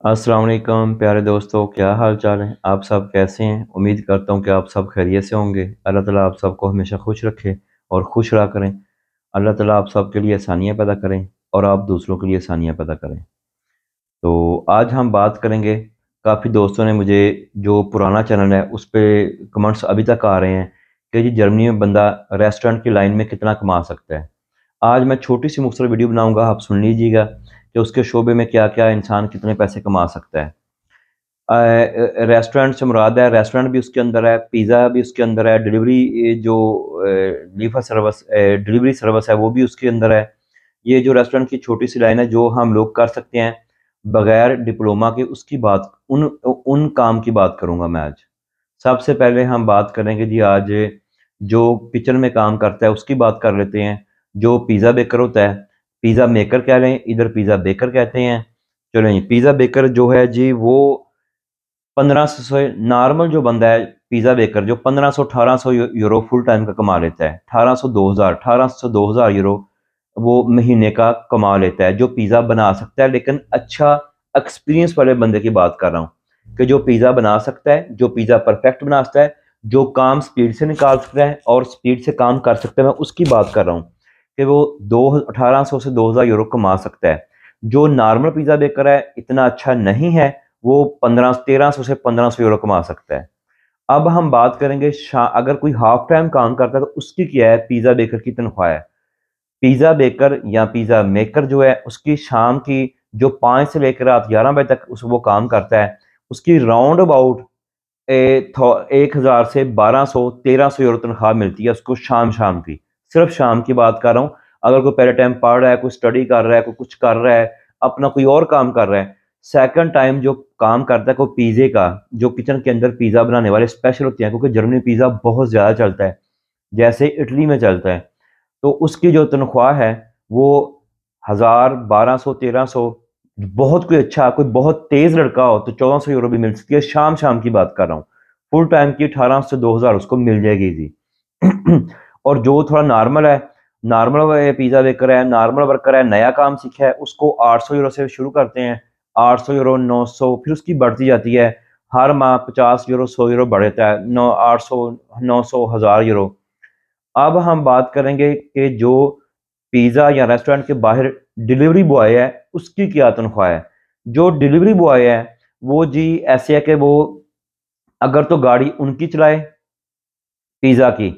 अस्सलाम वालेकुम प्यारे दोस्तों, क्या हाल चाल है। आप सब कैसे हैं। उम्मीद करता हूँ कि आप सब खैरियत से होंगे। अल्लाह ताला आप सबको हमेशा खुश रखे और खुश रहा करें। अल्लाह ताला आप सब के लिए आसानियाँ पैदा करें और आप दूसरों के लिए आसानियाँ पैदा करें। तो आज हम बात करेंगे। काफ़ी दोस्तों ने मुझे जो पुराना चैनल है उस पे कमेंट्स अभी तक आ रहे हैं कि जी जर्मनी में बंदा रेस्टोरेंट की लाइन में कितना कमा सकता है। आज मैं छोटी सी मुख्तसर वीडियो बनाऊंगा, आप सुन लीजिएगा कि उसके शोबे में क्या क्या इंसान कितने पैसे कमा सकता है। रेस्टोरेंट से मुराद है, रेस्टोरेंट भी उसके अंदर है, पिज़्ज़ा भी उसके अंदर है, डिलीवरी जो लीफर सर्विस डिलीवरी सर्विस है वो भी उसके अंदर है। ये जो रेस्टोरेंट की छोटी सी लाइन है जो हम लोग कर सकते हैं बगैर डिप्लोमा के, उसकी बात उन उन काम की बात करूंगा मैं आज। सबसे पहले हम बात करेंगे जी आज जो किचन में काम करता है उसकी बात कर लेते हैं। जो पिज़्ज़ा बेकर होता है, पिज़्ज़ा मेकर कह लें, इधर पिज़्ज़ा बेकर कहते हैं। चलो जी, पिज़्ज़ा बेकर जो है जी वो 1500 से नॉर्मल जो बंदा है पिज़्ज़ा बेकर जो 1500 1800 यूरो फुल टाइम का कमा लेता है। 1800 से 2000 यूरो वो महीने का कमा लेता है जो पिज़्ज़ा बना सकता है। लेकिन अच्छा एक्सपीरियंस वाले बंदे की बात कर रहा हूँ कि जो पिज़्ज़ा बना सकता है, जो पिज़्ज़ा परफेक्ट बना सकता है, जो काम स्पीड से निकाल सकता है और स्पीड से काम कर सकता है। मैं उसकी बात कर रहा हूँ कि वो 1800 से 2000 यूरो कमा सकता है। जो नॉर्मल पिज़्ज़ा बेकर है इतना अच्छा नहीं है, वो 1300 से 1500 यूरो कमा सकता है। अब हम बात करेंगे अगर कोई हाफ टाइम काम करता है तो उसकी क्या है, पिज़्ज़ा बेकर की तनख्वाह है। पिज़्ज़ा बेकर या पिज़्ज़ा मेकर जो है उसकी शाम की जो 5 से लेकर रात 11 बजे तक उस वो काम करता है, उसकी राउंड अबाउट 1000 से 1200 1300 यूरो तनख्वाह मिलती है उसको शाम शाम की। सिर्फ शाम की बात कर रहा हूँ। अगर कोई पहले टाइम पढ़ रहा है, कोई स्टडी कर रहा है, कोई कुछ कर रहा है, अपना कोई और काम कर रहा है, सेकंड टाइम जो काम करता है कोई पिज़्ज़े का, जो किचन के अंदर पिज़्ज़ा बनाने वाले स्पेशल होते हैं, क्योंकि जर्मनी पिज़्ज़ा बहुत ज़्यादा चलता है जैसे इटली में चलता है। तो उसकी जो तनख्वाह है वो 1000 1200 1300, बहुत कोई अच्छा कोई बहुत तेज लड़का हो तो 1400 यूरो भी मिल सकती है। शाम शाम की बात कर रहा हूँ। फुल टाइम की 1800 से 2000 उसको मिल जाएगी जी। और जो थोड़ा नॉर्मल है, नॉर्मल पिज़्ज़ा बेकर है, नॉर्मल वर्कर है, नया काम सीखा है, उसको 800 यूरो से शुरू करते हैं। 800 यूरो 900 फिर उसकी बढ़ती जाती है। हर माह 50 यूरो 100 यूरो बढ़ जाता है, 800 900 1000 यूरो। अब हम बात करेंगे कि जो पिज़्ज़ा या रेस्टोरेंट के बाहर डिलीवरी बॉय है उसकी क्या तनख्वाह है। जो डिलीवरी बॉय है वो जी ऐसे है कि वो अगर तो गाड़ी उनकी चलाए पिज़्ज़ा की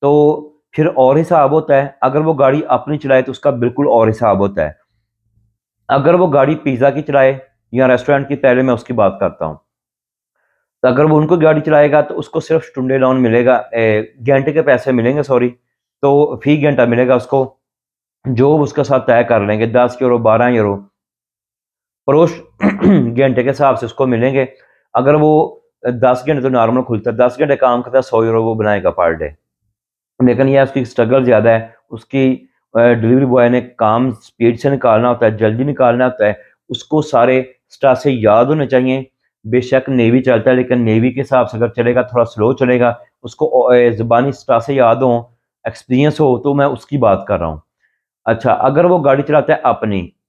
तो फिर और हिसाब होता है, अगर वो गाड़ी अपनी चलाए तो उसका बिल्कुल और हिसाब होता है। अगर वो गाड़ी पिज़्ज़ा की चलाए या रेस्टोरेंट की, पहले मैं उसकी बात करता हूँ। तो अगर वो उनको गाड़ी चलाएगा तो उसको सिर्फ स्टुंडे डाउन मिलेगा, घंटे के पैसे मिलेंगे, सॉरी। तो फी घंटा मिलेगा उसको, जो उसके साथ तय कर लेंगे 10 यूरो 12 यूरो परोश घंटे के हिसाब से उसको मिलेंगे। अगर वो 10 घंटे तो नॉर्मल खुलता है, 10 घंटे काम करता है, 100 यूरो वो बनाएगा पर डे। लेकिन यह उसकी स्ट्रगल ज़्यादा है। उसकी डिलीवरी बॉय ने काम स्पीड से निकालना होता है, जल्दी निकालना होता है, उसको सारे स्टासे याद होने चाहिए। बेशक नेवी चलता है लेकिन नेवी के हिसाब से अगर चलेगा थोड़ा स्लो चलेगा, उसको ज़बानी स्टासे याद हों, एक्सपीरियंस हो, तो मैं उसकी बात कर रहा हूँ। अच्छा, अगर वो गाड़ी चलाता है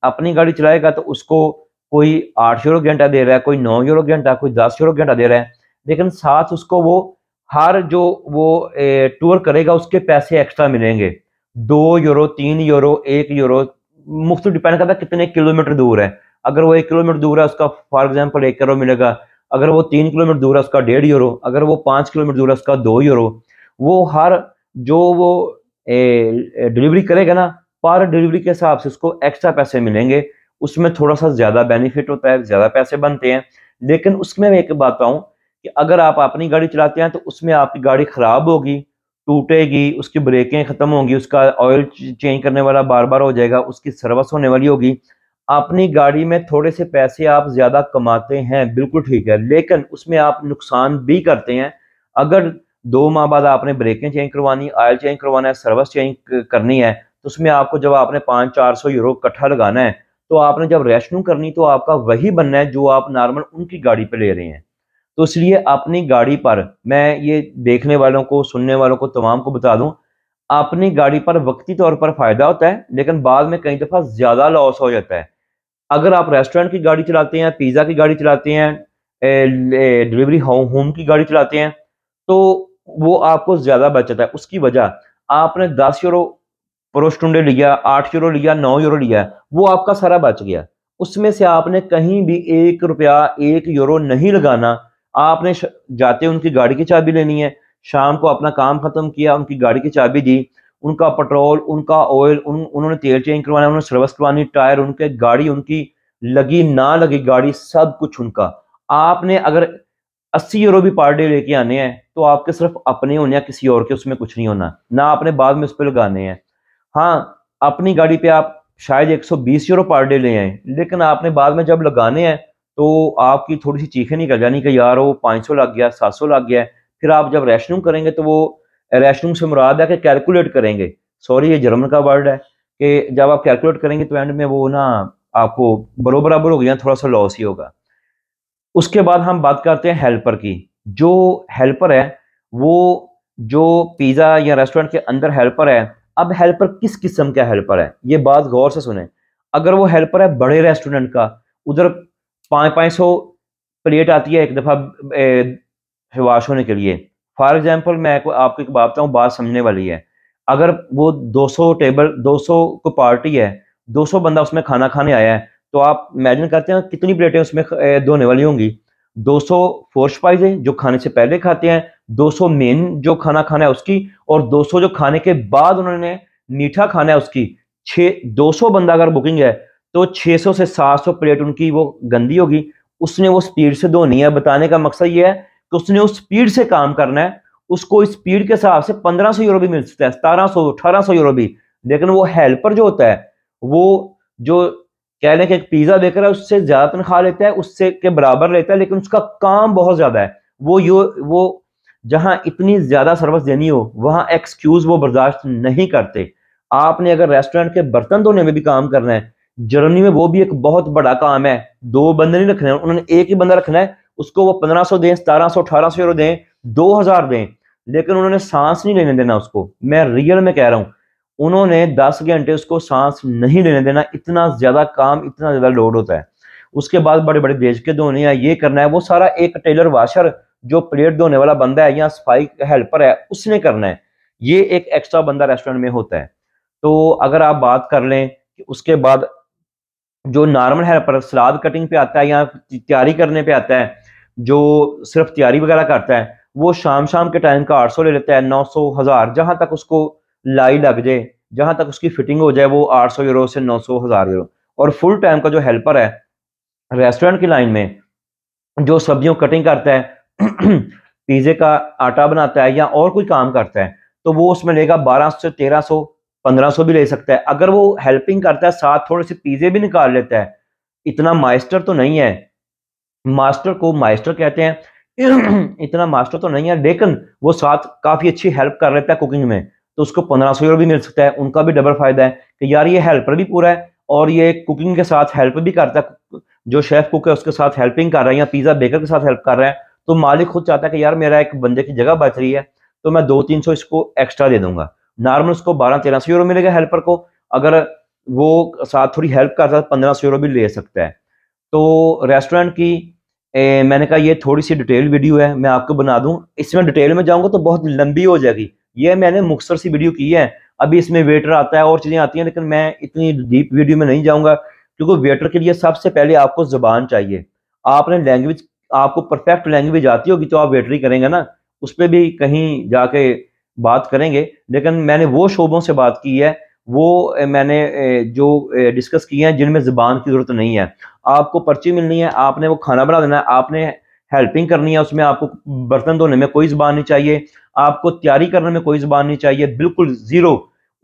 अपनी गाड़ी चलाएगा तो उसको कोई 8 यूरो घंटा दे रहा है, कोई 9 यूरो घंटा, कोई 10 यूरो घंटा दे रहा है। लेकिन साथ उसको वो हर जो वो टूर करेगा उसके पैसे एक्स्ट्रा मिलेंगे। 2 यूरो, 3 यूरो, 1 यूरो, मुख्तलिफ डिपेंड करता है कितने किलोमीटर दूर है। अगर वो 1 किलोमीटर दूर है उसका फॉर एग्जाम्पल 1 यूरो मिलेगा। अगर वो 3 किलोमीटर दूर है उसका 1.5 यूरो। अगर वो 5 किलोमीटर दूर है उसका 2 यूरो। वो हर जो वो डिलीवरी करेगा ना, पर डिलीवरी के हिसाब से उसको एक्स्ट्रा पैसे मिलेंगे। उसमें थोड़ा-सा ज़्यादा बेनिफिट होता है, ज़्यादा पैसे बनते हैं। लेकिन उसमें मैं एक बात बताऊँ कि अगर आप अपनी गाड़ी चलाते हैं तो उसमें आपकी गाड़ी खराब होगी, टूटेगी, उसकी ब्रेकें खत्म होंगी, उसका ऑयल चेंज करने वाला बार-बार हो जाएगा, उसकी सर्विस होने वाली होगी। अपनी गाड़ी में थोड़े से पैसे आप ज़्यादा कमाते हैं, बिल्कुल ठीक है, लेकिन उसमें आप नुकसान भी करते हैं। अगर 2 माह बाद आपने ब्रेकें चेंज करवानी, ऑयल चेंज करवाना है, सर्विस चेंज करनी है, तो उसमें आपको जब आपने 500-400 यूरो इकट्ठा लगाना है, तो आपने जब रेशनिंग करनी तो आपका वही बनना है जो आप नॉर्मल उनकी गाड़ी पे ले रहे हैं। तो इसलिए अपनी गाड़ी पर, मैं ये देखने वालों को, सुनने वालों को, तमाम को बता दूं, अपनी गाड़ी पर वक्ती तौर पर फायदा होता है लेकिन बाद में कई दफा ज्यादा लॉस हो जाता है। अगर आप रेस्टोरेंट की गाड़ी चलाते हैं, पिज़्ज़ा की गाड़ी चलाते हैं, डिलीवरी होम की गाड़ी चलाते हैं, तो वो आपको ज़्यादा बचत है। उसकी वजह, आपने 10 यूरो पर लिया, 8 यूरो लिया, 9 यूरो लिया, वो आपका सारा बच गया। उसमें से आपने कहीं भी 1 रुपया, 1 यूरो नहीं लगाना। आपने जाते उनकी गाड़ी की चाबी लेनी है, शाम को अपना काम खत्म किया, उनकी गाड़ी की चाबी दी, उनका पेट्रोल, उनका ऑयल, उन्होंने तेल चेंज करवाना, उन्होंने सर्विस करवानी, टायर उनके, गाड़ी उनकी, लगी ना लगी गाड़ी, सब कुछ उनका। आपने अगर 80 यूरो भी पर डे लेके आने हैं, तो आपके सिर्फ अपने होने हैं, किसी और के उसमें कुछ नहीं होना, ना आपने बाद में उस पर लगाने हैं। हाँ, अपनी गाड़ी पे आप शायद 120 यूरो पर डे ले आए, लेकिन आपने बाद में जब लगाने हैं, तो आपकी थोड़ी सी चीखें निकल जानी कि यार वो 500 लग गया, 700 लग गया। फिर आप जब रैशनिंग करेंगे, तो वो रैशनिंग से मुराद है कि कैलकुलेट करेंगे। सॉरी, ये जर्मन का वर्ड है कि जब आप कैलकुलेट करेंगे, तो एंड में वो ना आपको बरोबर बराबर हो गया, थोड़ा सा लॉस ही होगा। उसके बाद हम बात करते हैं हेल्पर की। जो हेल्पर है, वो जो पिज़्ज़ा या रेस्टोरेंट के अंदर हेल्पर है, अब हेल्पर किस किस्म का हेल्पर है, ये बात गौर से सुने। अगर वो हेल्पर है बड़े रेस्टोरेंट का, उधर 500 प्लेट आती है एक दफ़ा वाश होने के लिए। फॉर एग्जांपल, मैं आपको एक बात बताऊँ, बात समझने वाली है। अगर वो 200 टेबल, 200 को पार्टी है, 200 बंदा उसमें खाना खाने आया है, तो आप इमेजिन करते हैं कितनी प्लेटें उसमें धोने वाली होंगी। 200 फोर्स पाइज है जो खाने से पहले खाते हैं, 200 मेन जो खाना खाना है उसकी, और 200 जो खाने के बाद उन्होंने मीठा खाना है उसकी। 200 बंदा अगर बुकिंग है, तो 600 से 700 प्लेट उनकी वो गंदी होगी। उसने वो स्पीड से धोनी है। बताने का मकसद ये है कि उसने उस स्पीड से काम करना है। उसको इस स्पीड के हिसाब से 1500 यूरो भी मिल सकता है, 1700, 1800 यूरो भी। लेकिन वो हेल्पर जो होता है, वो जो कह लें कि एक पिज्जा देकर है, उससे ज्यादा तनख्वाह लेता है, उससे के बराबर लेता है, लेकिन उसका काम बहुत ज्यादा है। वो जहां इतनी ज्यादा सर्विस देनी हो, वहां एक्सक्यूज वो बर्दाश्त नहीं करते। आपने अगर रेस्टोरेंट के बर्तन धोने में भी काम करना है, जर्मनी में वो भी एक बहुत बड़ा काम है। 2 बंदे नहीं रखने, उन्होंने एक ही बंदा रखना है। उसको वो 1500 दें, 1700, 1800 यूरो दें, 2000 दें, लेकिन उन्होंने सांस नहीं लेने देना उसको। मैं रियल में कह रहा हूं, उन्होंने 10 घंटे उसको सांस नहीं लेने देना। इतना ज्यादा काम, इतना ज्यादा लोड होता है। उसके बाद बड़े बड़े देश के धोने हैं, ये करना है, वो सारा एक टेलर वाशर जो प्लेट धोने वाला बंदा है या सफाई हेल्पर है, उसने करना है। ये एक एक्स्ट्रा बंदा रेस्टोरेंट में होता है। तो अगर आप बात कर लें कि उसके बाद जो नॉर्मल हेल्पर सलाद कटिंग पे आता है या तैयारी करने पे आता है, जो सिर्फ तैयारी वगैरह करता है, वो शाम शाम के टाइम का 800 ले लेता है, 900, 1000, जहां तक उसको लाई लग जाए, जहां तक उसकी फिटिंग हो जाए, वो 800 यूरो से 900, 1000 यूरो। और फुल टाइम का जो हेल्पर है रेस्टोरेंट की लाइन में, जो सब्जियों कटिंग करता है, पिज्जे का आटा बनाता है या और कोई काम करता है, तो वो उसमें लेगा 1200 से 1300, 1500 भी ले सकता है। अगर वो हेल्पिंग करता है, साथ थोड़े से पिज्जे भी निकाल लेता है, इतना मास्टर तो नहीं है। मास्टर को मास्टर कहते हैं, इतना मास्टर तो नहीं है, लेकिन वो साथ काफी अच्छी हेल्प कर लेता है कुकिंग में, तो उसको 1500 यूरो भी मिल सकता है। उनका भी डबल फायदा है कि यार ये हेल्पर भी पूरा है, और ये कुकिंग के साथ हेल्प भी करता है। जो शेफ कुक है उसके साथ हेल्पिंग कर रहा है, या पिज्जा बेकर के साथ हेल्प कर रहा है, तो मालिक खुद चाहता है कि यार मेरा एक बंदे की जगह बच रही है, तो मैं 200-300 इसको एक्स्ट्रा दे दूंगा। नॉर्मल उसको 1200-1300 यूरो मिलेगा हेल्पर को। अगर वो साथ थोड़ी हेल्प करता है, 1500 यूरो भी ले सकता है। तो रेस्टोरेंट की मैंने कहा ये थोड़ी सी डिटेल वीडियो है, मैं आपको बना दूं। इसमें डिटेल में जाऊंगा तो बहुत लंबी हो जाएगी। ये मैंने मुख्तसर सी वीडियो की है। अभी इसमें वेटर आता है और चीजें आती हैं, लेकिन मैं इतनी डीप वीडियो में नहीं जाऊंगा, क्योंकि वेटर के लिए सबसे पहले आपको जुबान चाहिए। आपने लैंग्वेज, आपको परफेक्ट लैंग्वेज आती होगी तो आप वेटरी करेंगे ना। उस पर भी कहीं जाके बात करेंगे, लेकिन मैंने वो शोबों से बात की है, वो मैंने जो डिस्कस किए हैं जिनमें जुबान की जरूरत नहीं है। आपको पर्ची मिलनी है, आपने वो खाना बना देना है, आपने हेल्पिंग करनी है, उसमें आपको बर्तन धोने में कोई जुबान नहीं चाहिए, आपको तैयारी करने में कोई जुबान नहीं चाहिए, बिल्कुल जीरो।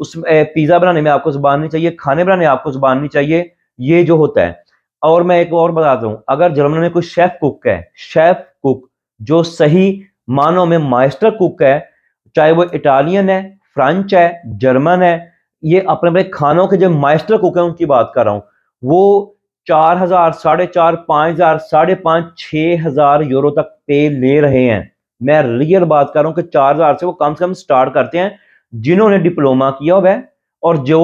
उस पिज्जा बनाने में आपको जुबान नहीं चाहिए, खाने बनाने में आपको जुबान नहीं चाहिए। ये जो होता है। और मैं एक और बताता हूँ, अगर जर्मनी में कोई शेफ कुक है, शेफ कुक जो सही मानों में मास्टर कुक है, चाहे वो इटालियन है, फ्रेंच है, जर्मन है, ये अपने अपने खानों के जो मास्टर कुक है उनकी बात कर रहा हूँ, वो 4000, 4500, 5000, 5500, 6000 यूरो तक पे ले रहे हैं। मैं रियल बात कर रहा हूँ कि 4000 से वो कम स्टार्ट करते हैं, जिन्होंने डिप्लोमा किया हुआ है और जो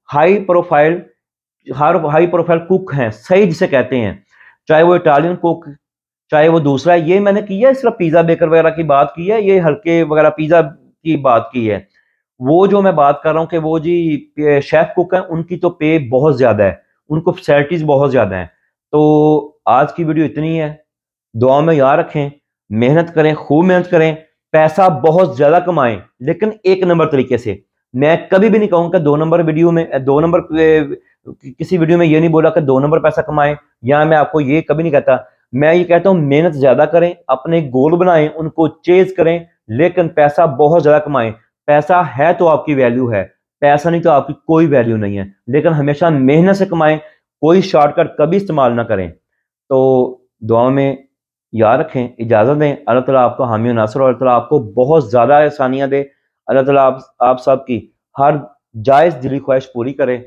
हाई प्रोफाइल हर हाई प्रोफाइल कुक हैं सही जिसे कहते हैं, चाहे वो इटालियन कुक, चाहे वो दूसरा है। ये मैंने किया है, सिर्फ पिज्जा बेकर वगैरह की बात की है, ये हल्के वगैरह पिज्जा की बात की है। वो जो मैं बात कर रहा हूँ कि वो जी शेफ कुक हैं, उनकी तो पे बहुत ज्यादा है, उनको फैसिलिटीज बहुत ज्यादा है। तो आज की वीडियो इतनी है, दुआ में याद रखें, मेहनत करें, खूब मेहनत करें, पैसा बहुत ज्यादा कमाएं, लेकिन एक नंबर तरीके से। मैं कभी भी नहीं कहूंगा 2 नंबर वीडियो में, 2 नंबर किसी वीडियो में ये नहीं बोला कि 2 नंबर पैसा कमाएं, या मैं आपको ये कभी नहीं कहता। मैं ये कहता हूं मेहनत ज्यादा करें, अपने गोल बनाएं, उनको चेज करें, लेकिन पैसा बहुत ज्यादा कमाएं। पैसा है तो आपकी वैल्यू है, पैसा नहीं तो आपकी कोई वैल्यू नहीं है, लेकिन हमेशा मेहनत से कमाएं, कोई शॉर्टकट कभी इस्तेमाल ना करें। तो दुआ में याद रखें, इजाज़त दें। अल्लाह ताला आपको हामी और नासर, और अल्लाह ताला आपको बहुत ज़्यादा आसानियाँ दे। अल्लाह ताला आप सब की हर जायज़ दिली ख्वाहिश पूरी करे।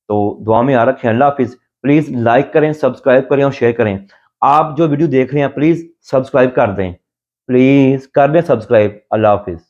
तो दुआ में याद रखें। अल्लाह हाफिज़। प्लीज़ लाइक करें, सब्सक्राइब करें और शेयर करें। आप जो वीडियो देख रहे हैं प्लीज़ सब्सक्राइब कर दें, प्लीज़ कर दें सब्सक्राइब। अल्लाह हाफिज़।